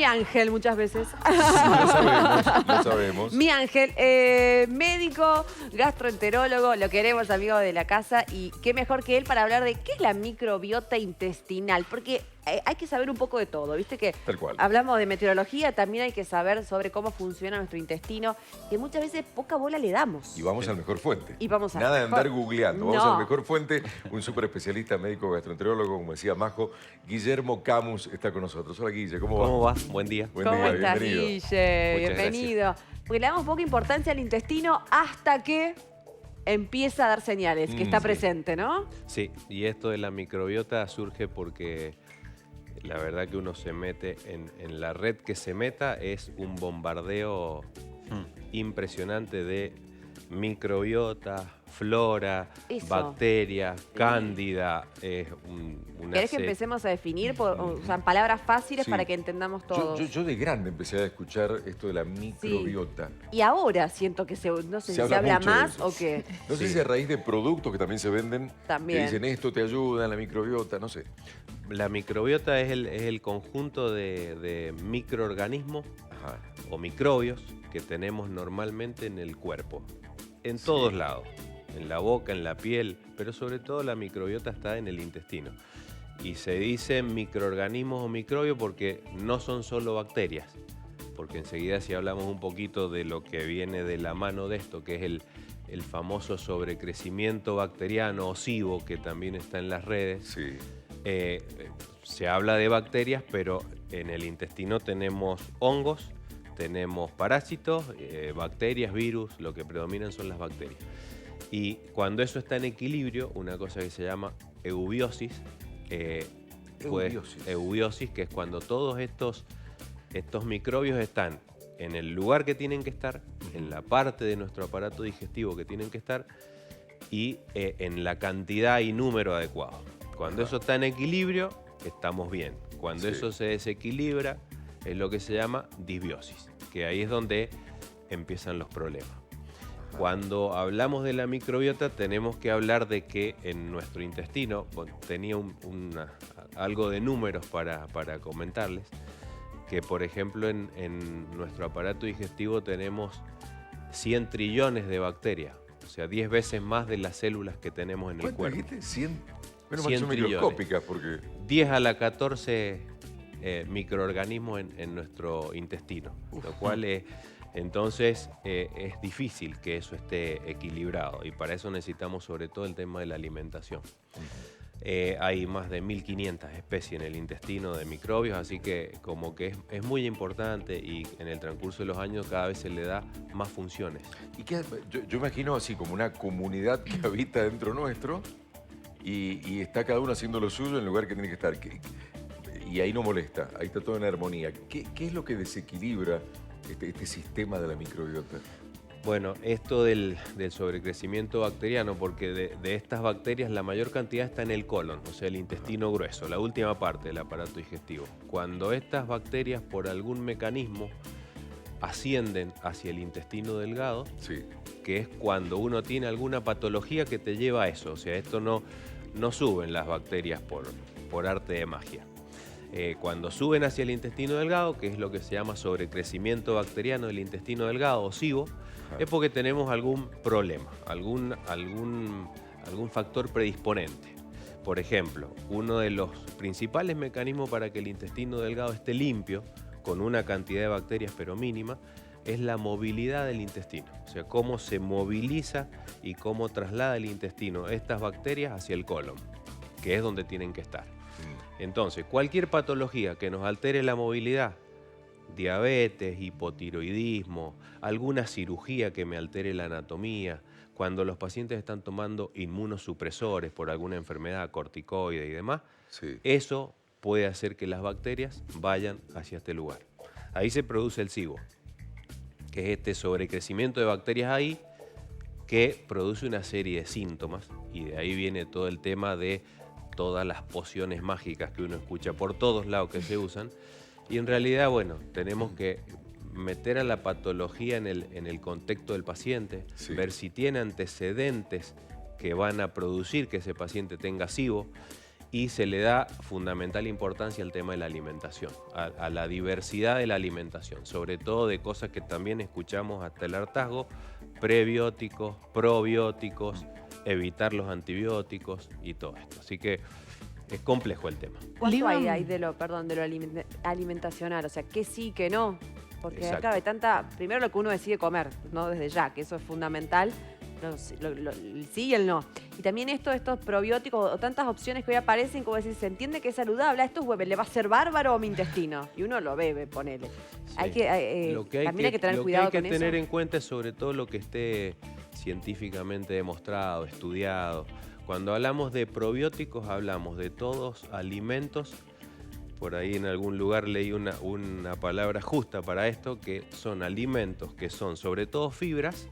mi ángel muchas veces. Sí, lo sabemos, lo sabemos. Mi ángel, médico, gastroenterólogo, lo queremos, amigo de la casa, y qué mejor que él para hablar de qué es la microbiota intestinal, porque hay que saber un poco de todo, ¿viste? Que Tal cual. hablamos de meteorología, también hay que saber sobre cómo funciona nuestro intestino, que muchas veces poca bola le damos. Y vamos al mejor fuente. Y vamos a Nada de mejor. andar googleando. Vamos No. al mejor fuente. Un súper especialista médico gastroenterólogo, como decía Majo, Guillermo Camus, está con nosotros. Hola, Guille, ¿cómo va? ¿Cómo va? Buen día. Buen ¿Cómo día, estás, bienvenido. Guille? Muchas Bienvenido. Porque le damos poca importancia al intestino hasta que empieza a dar señales, que está Sí. presente, ¿no? Sí, y esto de la microbiota surge porque la verdad que uno se mete en la red que se meta, es un bombardeo impresionante de microbiota, flora, Eso. bacterias, cándida, una ¿Querés que serie- empecemos a definir, o sea, en palabras fáciles Sí. para que entendamos todos? Yo de grande empecé a escuchar esto de la microbiota. Y ahora siento que no sé si se habla mucho de más eso. o qué. No sé Sí. si a raíz de productos que también se venden, También. que dicen esto te ayuda en la microbiota, no sé. La microbiota es el conjunto de microorganismos Ajá. o microbios que tenemos normalmente en el cuerpo, en todos lados, en la boca, en la piel, pero sobre todo la microbiota está en el intestino. Y se dice microorganismos o microbios porque no son solo bacterias, porque enseguida si hablamos un poquito de lo que viene de la mano de esto, que es el famoso sobrecrecimiento bacteriano o SIBO, que también está en las redes, Sí. se habla de bacterias, pero en el intestino tenemos hongos, tenemos parásitos, bacterias, virus, lo que predominan son las bacterias. Y cuando eso está en equilibrio, una cosa que se llama eubiosis, Eubiosis. eubiosis, que es cuando todos estos microbios están en el lugar que tienen que estar, en la parte de nuestro aparato digestivo que tienen que estar, y en la cantidad y número adecuado. Cuando eso está en equilibrio, estamos bien. Cuando Sí. eso se desequilibra, es lo que se llama disbiosis, que ahí es donde empiezan los problemas. Cuando hablamos de la microbiota, tenemos que hablar de que en nuestro intestino, tenía algo de números para comentarles, que por ejemplo en nuestro aparato digestivo tenemos 100 trillones de bacterias, o sea, 10 veces más de las células que tenemos en el ¿Cuánto cuerpo. dijiste? 100. Menos mal 100 que son trillones. microscópicas porque... 10 a la 14 microorganismos en nuestro intestino, lo cual entonces es difícil que eso esté equilibrado y para eso necesitamos sobre todo el tema de la alimentación. Hay más de 1500 especies en el intestino de microbios, así que como que es muy importante y en el transcurso de los años cada vez se le da más funciones. ¿Y qué? Yo imagino así como una comunidad que habita dentro nuestro y está cada uno haciendo lo suyo en el lugar que tiene que estar. Y ahí no molesta, ahí está todo en armonía. ¿Qué es lo que desequilibra este sistema de la microbiota? Bueno, esto del sobrecrecimiento bacteriano, porque de estas bacterias la mayor cantidad está en el colon, o sea, el intestino grueso, la última parte del aparato digestivo. Cuando estas bacterias por algún mecanismo ascienden hacia el intestino delgado, Sí. que es cuando uno tiene alguna patología que te lleva a eso, o sea, esto no suben las bacterias por arte de magia. Cuando suben hacia el intestino delgado, que es lo que se llama sobrecrecimiento bacteriano del intestino delgado o SIBO, es porque tenemos algún problema, algún factor predisponente. Por ejemplo, uno de los principales mecanismos para que el intestino delgado esté limpio, con una cantidad de bacterias pero mínima, es la movilidad del intestino. O sea, cómo se moviliza y cómo traslada el intestino estas bacterias hacia el colon, que es donde tienen que estar. Entonces, cualquier patología que nos altere la movilidad, diabetes, hipotiroidismo, alguna cirugía que me altere la anatomía, cuando los pacientes están tomando inmunosupresores por alguna enfermedad, corticoide y demás, Sí. eso puede hacer que las bacterias vayan hacia este lugar. Ahí se produce el SIBO, que es este sobrecrecimiento de bacterias ahí que produce una serie de síntomas y de ahí viene todo el tema de todas las pociones mágicas que uno escucha por todos lados que se usan. Y en realidad, bueno, tenemos que meter a la patología en el contexto del paciente, Sí. ver si tiene antecedentes que van a producir que ese paciente tenga SIBO y se le da fundamental importancia al tema de la alimentación, a la diversidad de la alimentación, sobre todo de cosas que también escuchamos hasta el hartazgo, prebióticos, probióticos, evitar los antibióticos y todo esto. Así que es complejo el tema. ¿Cuánto hay de lo alimentacional? O sea, ¿qué sí, qué no? Porque Exacto. claro, hay tanta... Primero lo que uno decide comer, ¿no? Desde ya, que eso es fundamental. El sí y el no. Y también estos probióticos o tantas opciones que hoy aparecen, como decir, se entiende que es saludable. ¿A estos huevos le va a ser bárbaro a mi intestino? Y uno lo bebe, ponele. Sí. También hay que tener cuidado con eso. Lo que hay que tener en cuenta es sobre todo lo que esté científicamente demostrado, estudiado. Cuando hablamos de probióticos, hablamos de todos alimentos. Por ahí en algún lugar leí una palabra justa para esto, que son alimentos que son sobre todo fibras,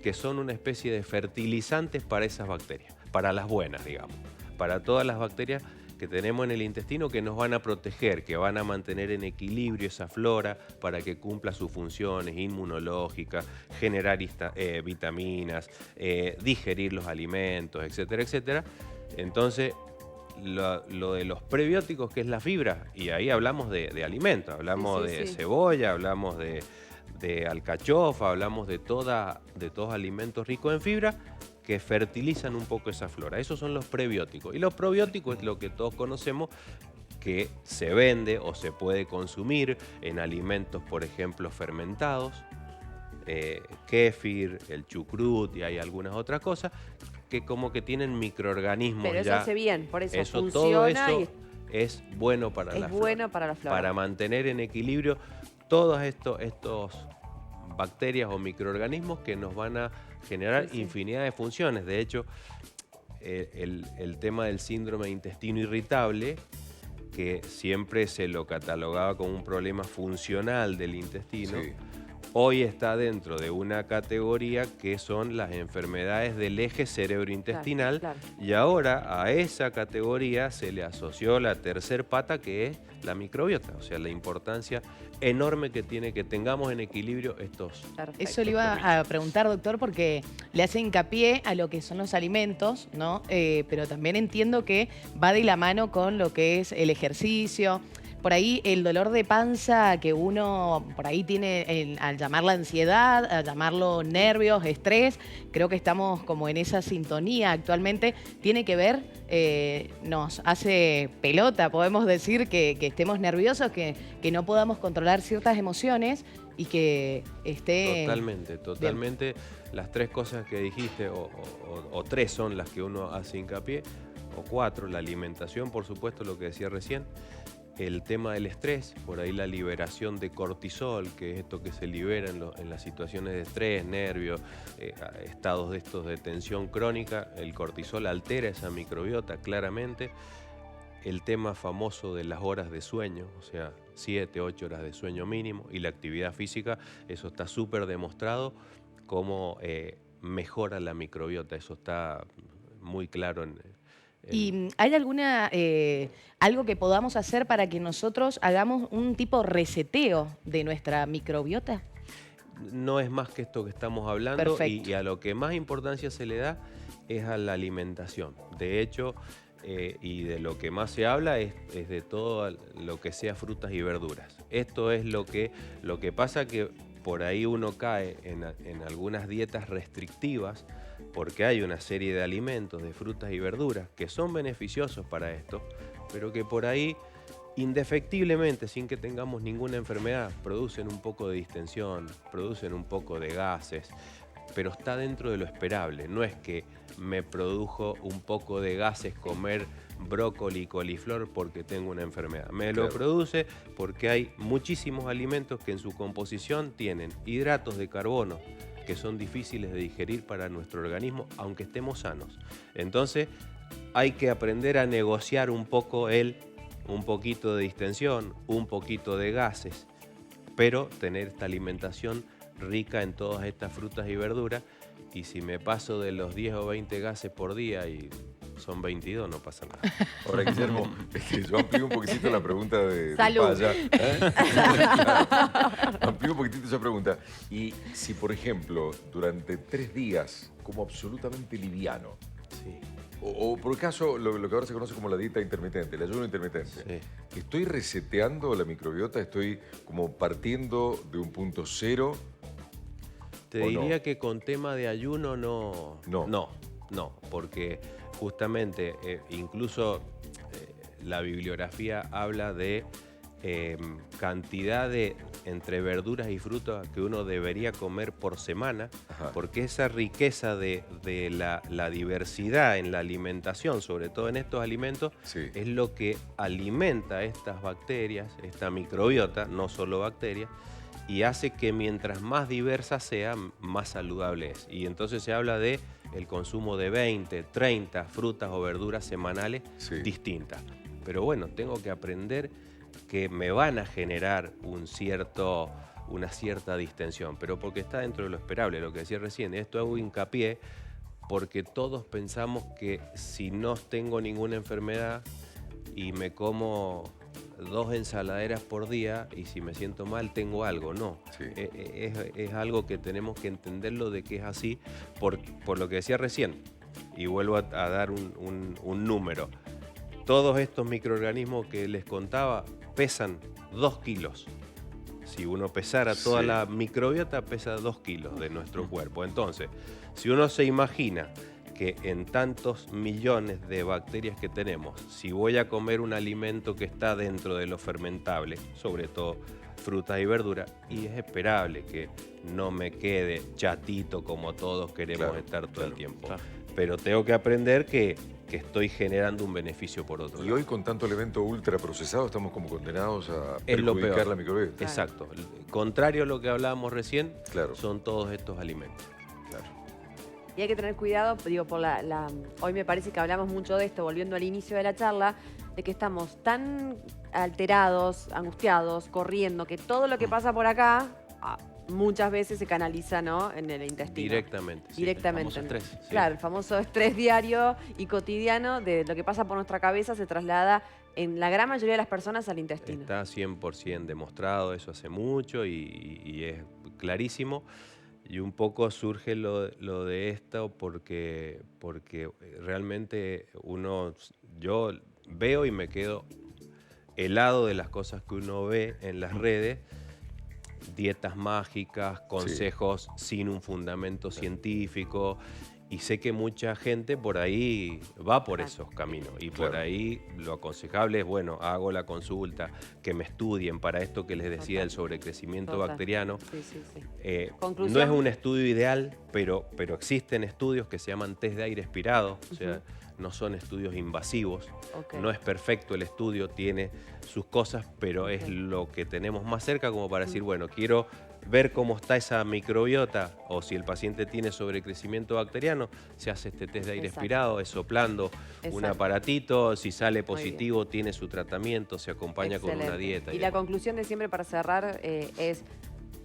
que son una especie de fertilizantes para esas bacterias, para las buenas, digamos, para todas las bacterias que tenemos en el intestino que nos van a proteger, que van a mantener en equilibrio esa flora para que cumpla sus funciones inmunológicas, generar vitaminas, digerir los alimentos, etcétera, etcétera. Entonces, lo de los prebióticos, que es la fibra, y ahí hablamos de alimentos, hablamos de cebolla, hablamos de alcachofa, hablamos de todos alimentos ricos en fibra que fertilizan un poco esa flora. Esos son los prebióticos. Y los probióticos es lo que todos conocemos, que se vende o se puede consumir en alimentos, por ejemplo, fermentados, kéfir, el chucrut y hay algunas otras cosas que como que tienen microorganismos. Pero eso hace bien, por eso funciona. Todo eso es bueno para la flora. Es bueno para la flora. Para mantener en equilibrio todos estos bacterias o microorganismos que nos van a generar infinidad de funciones. De hecho, el tema del síndrome de intestino irritable, que siempre se lo catalogaba como un problema funcional del intestino, hoy está dentro de una categoría que son las enfermedades del eje cerebrointestinal, y ahora a esa categoría se le asoció la tercer pata, que es la microbiota, o sea, la importancia enorme que tiene que tengamos en equilibrio estos. Eso le iba a preguntar, doctor, porque le hace hincapié a lo que son los alimentos, ¿no? Pero también entiendo que va de la mano con lo que es el ejercicio. Por ahí el dolor de panza que uno por ahí tiene al llamarla ansiedad, a llamarlo nervios, estrés, creo que estamos como en esa sintonía actualmente. Tiene que ver, nos hace pelota, podemos decir que estemos nerviosos, que no podamos controlar ciertas emociones y que esté... Totalmente. Bien. Las tres cosas que dijiste, o tres son las que uno hace hincapié, o cuatro: la alimentación, por supuesto, lo que decía recién. El tema del estrés, por ahí la liberación de cortisol, que es esto que se libera en las situaciones de estrés, nervios, estados de estos de tensión crónica. El cortisol altera esa microbiota claramente. El tema famoso de las horas de sueño, o sea, 7, 8 horas de sueño mínimo, y la actividad física, eso está súper demostrado cómo mejora la microbiota, eso está muy claro ¿Y hay algo que podamos hacer para que nosotros hagamos un tipo reseteo de nuestra microbiota? No es más que esto que estamos hablando, y a lo que más importancia se le da es a la alimentación. De hecho, y de lo que más se habla es de todo lo que sea frutas y verduras. Esto es lo que pasa, que por ahí uno cae en algunas dietas restrictivas, porque hay una serie de alimentos, de frutas y verduras, que son beneficiosos para esto, pero que por ahí, indefectiblemente, sin que tengamos ninguna enfermedad, producen un poco de distensión, producen un poco de gases, pero está dentro de lo esperable. No es que me produjo un poco de gases comer brócoli y coliflor porque tengo una enfermedad. Me lo produce porque hay muchísimos alimentos que en su composición tienen hidratos de carbono, que son difíciles de digerir para nuestro organismo, aunque estemos sanos. Entonces, hay que aprender a negociar un poco un poquito de distensión, un poquito de gases, pero tener esta alimentación rica en todas estas frutas y verduras. Y si me paso de los 10 o 20 gases por día y son 22, no pasa nada. Ahora, Guillermo, yo amplío un poquitito la pregunta de Salud. Paya. Amplío un poquitito esa pregunta. Y si, por ejemplo, durante 3 días, como absolutamente liviano, O por caso, lo que ahora se conoce como la dieta intermitente, el ayuno intermitente. Sí. ¿Estoy reseteando la microbiota? ¿Estoy como partiendo de un punto cero? Te ¿O diría no? que con tema de ayuno no. No, porque justamente incluso la bibliografía habla de cantidad de entre verduras y frutas que uno debería comer por semana, Ajá. porque esa riqueza de la diversidad en la alimentación, sobre todo en estos alimentos, Sí. es lo que alimenta estas bacterias, esta microbiota, no solo bacterias, y hace que mientras más diversa sea, más saludable es. Y entonces se habla de el consumo de 20, 30 frutas o verduras semanales distintas. Pero bueno, tengo que aprender que me van a generar una cierta distensión, pero porque está dentro de lo esperable, lo que decía recién. Esto hago hincapié porque todos pensamos que si no tengo ninguna enfermedad y me como 2 ensaladeras por día y si me siento mal tengo algo. No, Sí. es algo que tenemos que entenderlo de que es así por lo que decía recién. Y vuelvo a dar un número. Todos estos microorganismos que les contaba pesan 2 kilos. Si uno pesara toda la microbiota, pesa 2 kilos de nuestro cuerpo. Entonces, si uno se imagina que en tantos millones de bacterias que tenemos, si voy a comer un alimento que está dentro de lo fermentable, sobre todo frutas y verduras, y es esperable que no me quede chatito como todos queremos estar todo el tiempo. Pero tengo que aprender que estoy generando un beneficio por otro lado. Y hoy con tanto elemento ultraprocesado estamos como condenados a Es lo perjudicar peor. la microbiota. Exacto. Contrario a lo que hablábamos recién, Claro. son todos estos alimentos. Claro. Y hay que tener cuidado, digo, por hoy me parece que hablamos mucho de esto, volviendo al inicio de la charla, de que estamos tan alterados, angustiados, corriendo, que todo lo que pasa por acá muchas veces se canaliza, ¿no?, en el intestino. Directamente. sí. Directamente. El famoso estrés, sí. Claro, el famoso estrés diario y cotidiano de lo que pasa por nuestra cabeza se traslada en la gran mayoría de las personas al intestino. Está 100% demostrado, eso hace mucho y es clarísimo. Y un poco surge lo de esto porque realmente yo veo y me quedo helado de las cosas que uno ve en las redes. Dietas mágicas, consejos sin un fundamento científico, y sé que mucha gente por ahí va por esos caminos y por ahí lo aconsejable es, bueno, hago la consulta, que me estudien para esto que les decía del sobrecrecimiento bacteriano. Conclusión. No es un estudio ideal, pero existen estudios que se llaman test de aire expirado, o sea, no son estudios invasivos. No es perfecto el estudio, tiene sus cosas, pero es lo que tenemos más cerca como para decir, bueno, quiero ver cómo está esa microbiota o si el paciente tiene sobrecrecimiento bacteriano, se hace este test de aire expirado, es soplando un aparatito, si sale positivo tiene su tratamiento, se acompaña con una dieta. Y la conclusión de siempre para cerrar es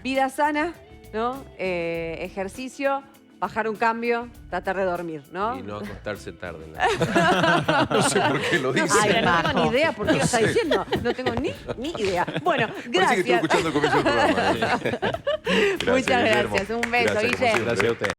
vida sana, ¿no? Ejercicio, bajar un cambio, tratar de dormir, ¿no? Y no acostarse tarde. No sé por qué lo dice. Ay, no tengo ni idea por qué lo está diciendo. No tengo ni idea. Bueno, Parece que gracias. estoy escuchando el comienzo del programa. Muchas Guillermo. gracias. Un beso, Gracias, como Guille. siempre. Gracias a usted.